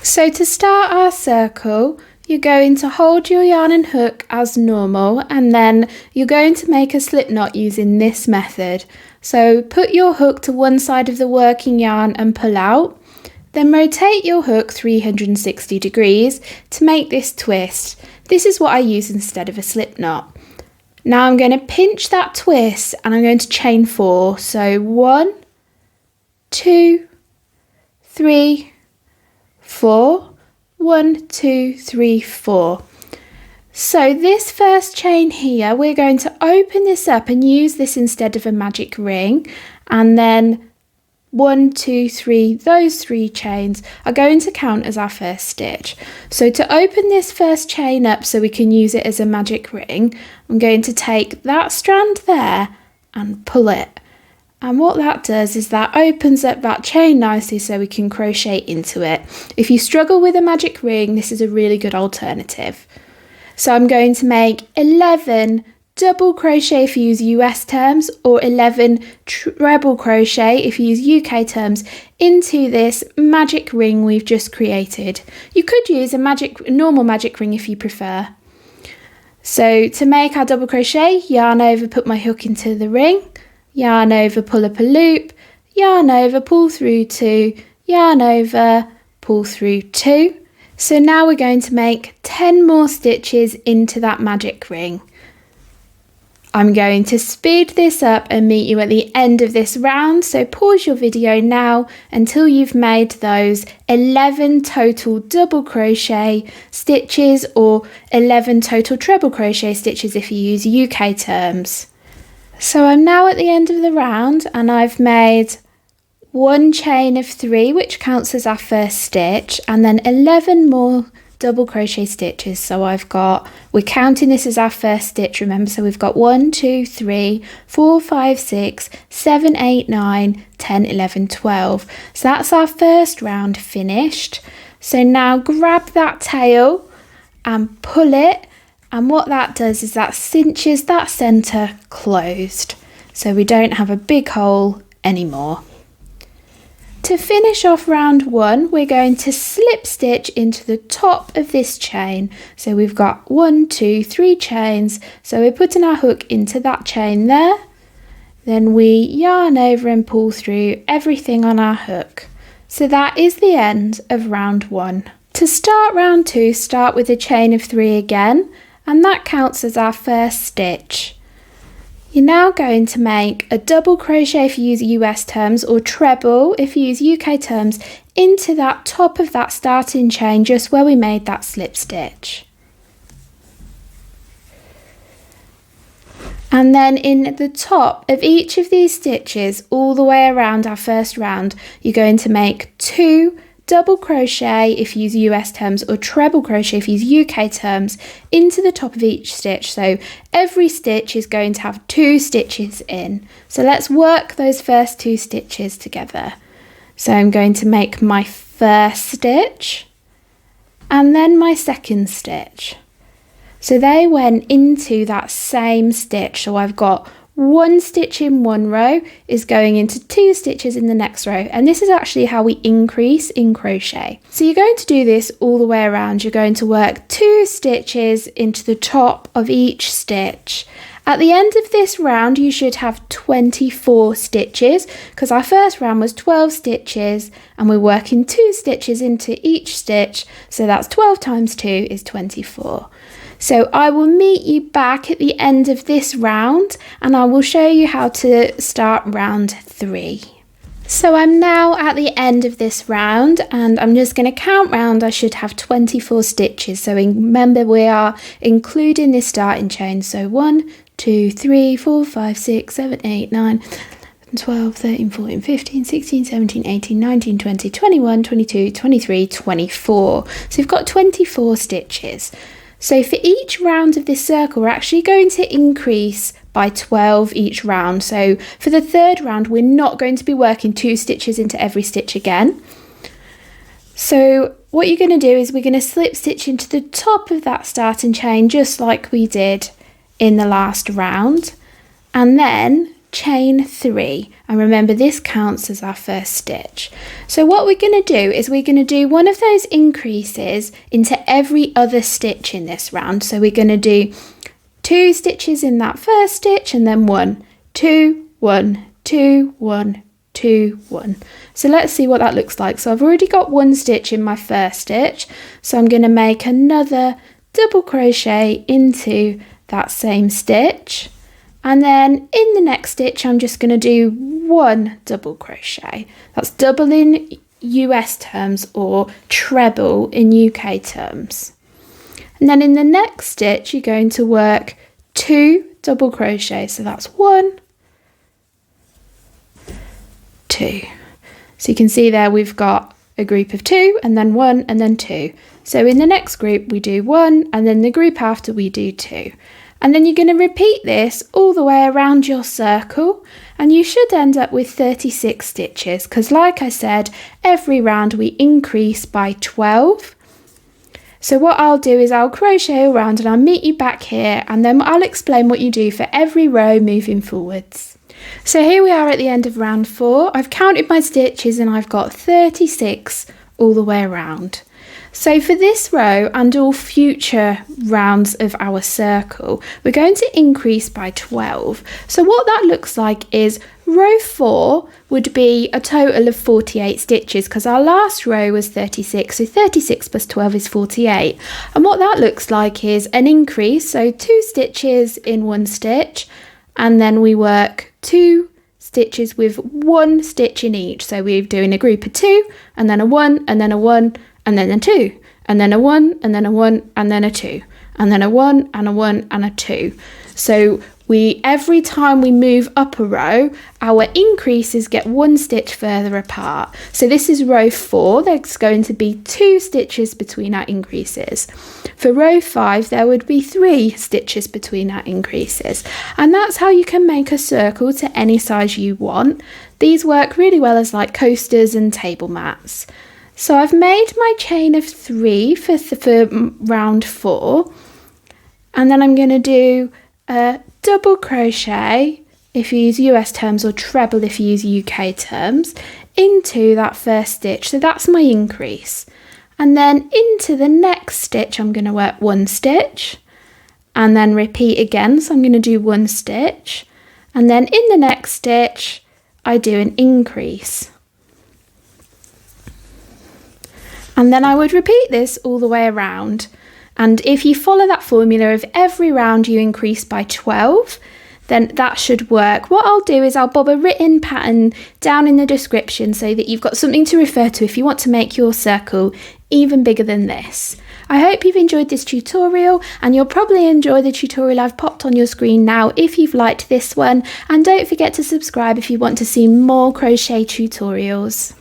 So to start our circle, you're going to hold your yarn and hook as normal, and then you're going to make a slip knot using this method. So put your hook to one side of the working yarn and pull out. Then rotate your hook 360 degrees to make this twist. This is what I use instead of a slip knot. Now I'm going to pinch that twist and I'm going to chain 4. So 1, 2, 3, 4. 1, 2, 3, 4. So this first chain here, we're going to open this up and use this instead of a magic ring, and then 1, 2, 3, those 3 chains are going to count as our first stitch. So to open this first chain up so we can use it as a magic ring, I'm going to take that strand there and pull it. And what that does is that opens up that chain nicely so we can crochet into it. If you struggle with a magic ring, this is a really good alternative. So I'm going to make 11 double crochet if you use US terms, or 11 treble crochet if you use UK terms, into this magic ring we've just created. You could use a normal magic ring if you prefer. So to make our double crochet, yarn over, put my hook into the ring, yarn over, pull up a loop, yarn over, pull through 2, yarn over, pull through 2. So now we're going to make 10 more stitches into that magic ring. I'm going to speed this up and meet you at the end of this round, so pause your video now until you've made those 11 total double crochet stitches, or 11 total treble crochet stitches if you use UK terms. So I'm now at the end of the round and I've made 1 chain of 3, which counts as our first stitch, and then 11 more double crochet stitches. So we're counting this as our first stitch, remember, so we've got 1, 2, 3, 4, 5, 6, 7, 8, 9, 10, 11, 12. So that's our first round finished. So now grab that tail and pull it, and what that does is that cinches that centre closed, so we don't have a big hole anymore. To finish off round 1, we're going to slip stitch into the top of this chain. So we've got 1, 2, 3 chains. So we're putting our hook into that chain there. Then we yarn over and pull through everything on our hook. So that is the end of round 1. To start round 2, start with a chain of 3 again, and that counts as our first stitch. You're now going to make a double crochet if you use US terms, or treble if you use UK terms, into that top of that starting chain just where we made that slip stitch. And then in the top of each of these stitches, all the way around our first round, you're going to make 2 double crochet if you use US terms, or treble crochet if you use UK terms, into the top of each stitch. So every stitch is going to have 2 stitches in. So let's work those first 2 stitches together. So I'm going to make my first stitch and then my second stitch. So they went into that same stitch. So I've got 1 stitch in one row is going into 2 stitches in the next row, and this is actually how we increase in crochet. So you're going to do this all the way around. You're going to work 2 stitches into the top of each stitch. At the end of this round you should have 24 stitches, because our first round was 12 stitches and we're working 2 stitches into each stitch, so that's 12 times 2 is 24. So I will meet you back at the end of this round and I will show you how to start round 3. So I'm now at the end of this round and I'm just going to count round. I should have 24 stitches. So remember, we are including this starting chain. So 1, 2, 3, 4, 5, 6, 7, 8, 9, 12, 13, 14, 15, 16, 17, 18, 19, 20, 21, 22, 23, 24. So we've got 24 stitches. So for each round of this circle, we're actually going to increase by 12 each round. So for the third round, we're not going to be working 2 stitches into every stitch again. So what you're going to do is we're going to slip stitch into the top of that starting chain, just like we did in the last round. And then chain 3, and remember this counts as our first stitch. So what we're going to do is we're going to do one of those increases into every other stitch in this round. So we're going to do 2 stitches in that first stitch and then 1, 2, 1, 2, 1, 2, 1. So let's see what that looks like. So I've already got 1 stitch in my first stitch, so I'm going to make another double crochet into that same stitch, and then in the next stitch I'm just going to do 1 double crochet. That's double in US terms or treble in UK terms. And then in the next stitch you're going to work 2 double crochet, so that's 1, 2. So you can see there we've got a group of 2 and then 1 and then 2. So in the next group we do 1 and then the group after we do 2. And then you're going to repeat this all the way around your circle, and you should end up with 36 stitches because, like I said, every round we increase by 12. So what I'll do is I'll crochet around and I'll meet you back here, and then I'll explain what you do for every row moving forwards. So here we are at the end of round 4. I've counted my stitches and I've got 36 all the way around. So for this row and all future rounds of our circle, we're going to increase by 12. So what that looks like is row 4 would be a total of 48 stitches because our last row was 36, so 36 plus 12 is 48. And what that looks like is an increase, so 2 stitches in 1 stitch, and then we work 2 stitches with 1 stitch in each. So we're doing a group of 2 and then a 1 and then a 1 and then a 2 and then a 1 and then a 1 and then a 2 and then a 1 and a 1 and a 2. So every time we move up a row, our increases get 1 stitch further apart. So this is row 4. There's going to be 2 stitches between our increases. For row 5, there would be 3 stitches between our increases. And that's how you can make a circle to any size you want. These work really well as like coasters and table mats. So I've made my chain of 3 for round 4, and then I'm going to do a double crochet if you use US terms or treble if you use UK terms into that first stitch. So that's my increase, and then into the next stitch I'm going to work 1 stitch and then repeat again. So I'm going to do 1 stitch, and then in the next stitch I do an increase. And then I would repeat this all the way around. And if you follow that formula of every round you increase by 12, then that should work. What I'll do is I'll bob a written pattern down in the description so that you've got something to refer to if you want to make your circle even bigger than this. I hope you've enjoyed this tutorial, and you'll probably enjoy the tutorial I've popped on your screen now if you've liked this one. And don't forget to subscribe if you want to see more crochet tutorials.